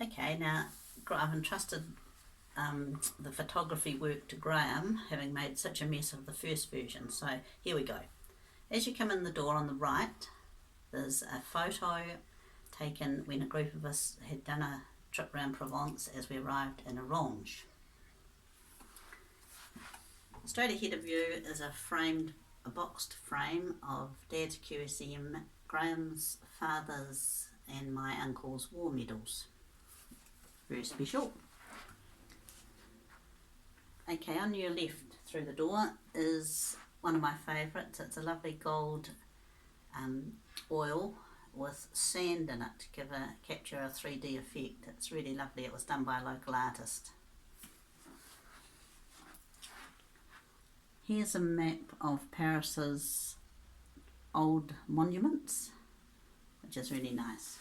Okay, now I've entrusted the photography work to Graham, having made such a mess of the first version. So here we go. As you come in the door on the right, there's a photo taken when a group of us had done a trip around Provence as we arrived in Orange. Straight ahead of you is a boxed frame of Dad's QSM, Graham's father's and my uncle's war medals. Very special. Okay, on your left through the door is one of my favourites. It's a lovely gold oil with sand in it to capture a 3D effect. It's really lovely. It was done by a local artist. Here's a map of Paris's old monuments, which is really nice.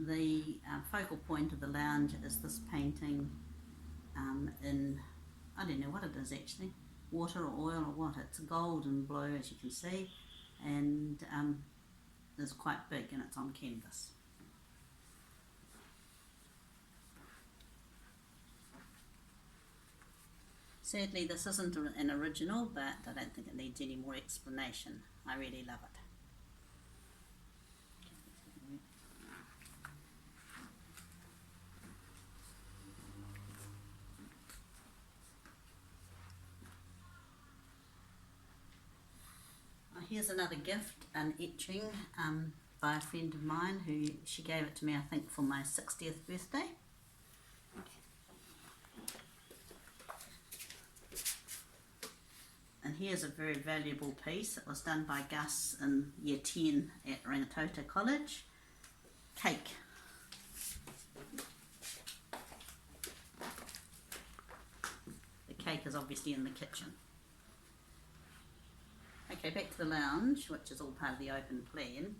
The focal point of the lounge is this painting in, I don't know what it is actually, water or oil or what. It's gold and blue, as you can see, and it's quite big and it's on canvas. Sadly, this isn't an original, but I don't think it needs any more explanation. I really love it. Here's another gift, an etching by a friend of mine who she gave it to me, I think, for my 60th birthday. And here's a very valuable piece. It was done by Gus in year 10 at Rangitoto College. Cake. The cake is obviously in the kitchen. Okay, back to the lounge, which is all part of the open plan.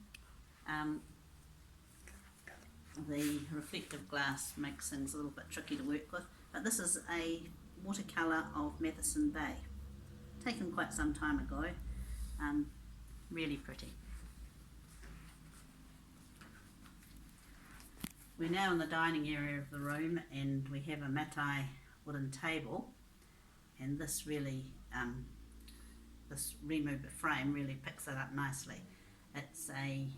The reflective glass makes things a little bit tricky to work with, but this is a watercolour of Matheson Bay, taken quite some time ago. Really pretty. We're now in the dining area of the room, and we have a matai wooden table, and this really this removed frame really picks it up nicely. It's I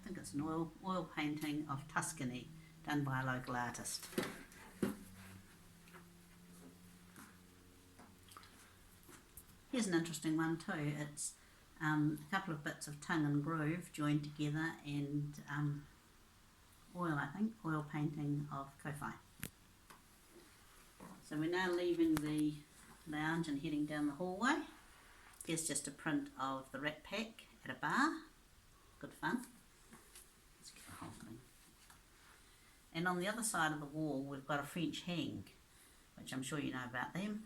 think it's an oil painting of Tuscany done by a local artist. Here's an interesting one too. It's a couple of bits of tongue and groove joined together, and oil painting of Kowhai. So we're now leaving the lounge and heading down the hallway. Here's just a print of the Rat Pack at a bar. Good fun. Let's get the whole thing. And on the other side of the wall we've got a French hang, which I'm sure you know about them.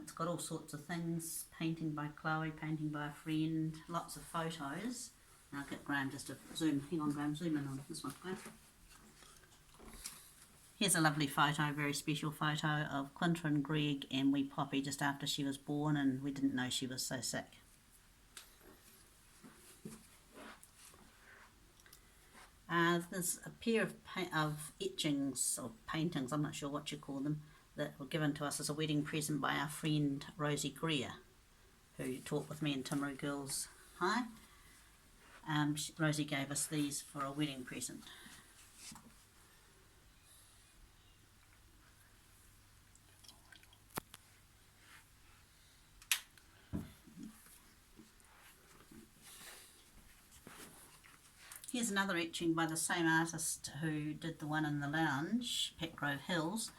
It's got all sorts of things, painting by Chloe, painting by a friend, lots of photos. And I'll get Graham just to zoom, hang on Graham, zoom in on this one, Graham. Here's a lovely photo, very special photo of Clinton, Greg and wee Poppy just after she was born, and we didn't know she was so sick. There's a pair of etchings or paintings, I'm not sure what you call them, that were given to us as a wedding present by our friend Rosie Greer, who taught with me in Timaru Girls High. Rosie gave us these for a wedding present. Here's another etching by the same artist who did the one in the lounge, Petgrove Hills.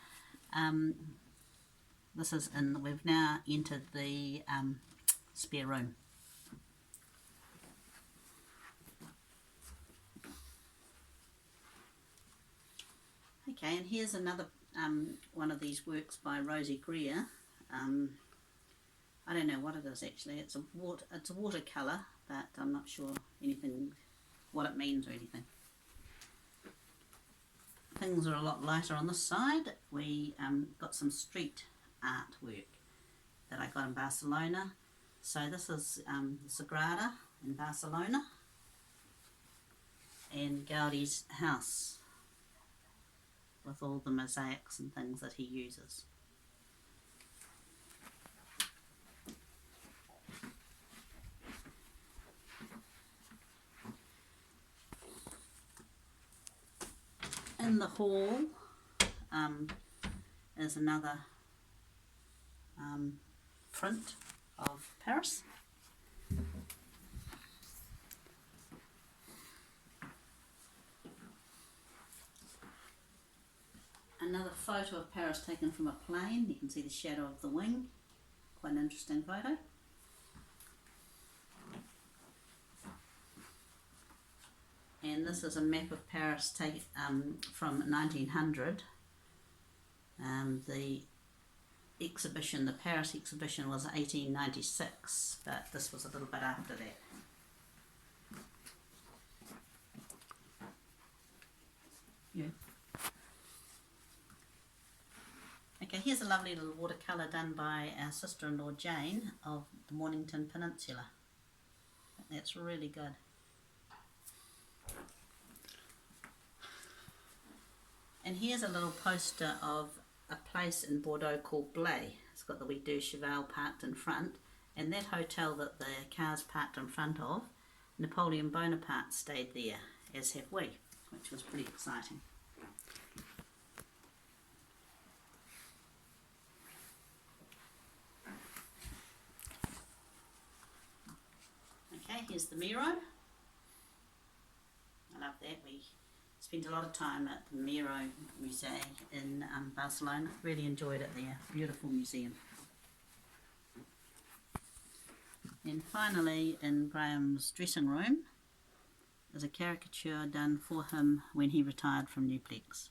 This is we've now entered the spare room. Okay, and here's another one of these works by Rosie Greer. I don't know what it is actually. It's a watercolour, but I'm not sure what it means or anything. Things are a lot lighter on this side. We got some street artwork that I got in Barcelona. So this is Sagrada in Barcelona and Gaudi's house with all the mosaics and things that he uses. In the hall is another print of Paris. Another photo of Paris taken from a plane. You can see the shadow of the wing. Quite an interesting photo. And this is a map of Paris taken from 1900. The exhibition, the Paris exhibition, was 1896, but this was a little bit after that. Yeah. Okay, here's a lovely little watercolour done by our sister-in-law Jane of the Mornington Peninsula. That's really good. And here's a little poster of a place in Bordeaux called Blaye. It's got the Wee du Cheval parked in front, and that hotel that the car's parked in front of, Napoleon Bonaparte stayed there, as have we, which was pretty exciting. Okay, here's the Miro. I love that. We spent a lot of time at the Miro Museum in Barcelona. Really enjoyed it there. Beautiful museum. And finally, in Graham's dressing room is a caricature done for him when he retired from Newplex.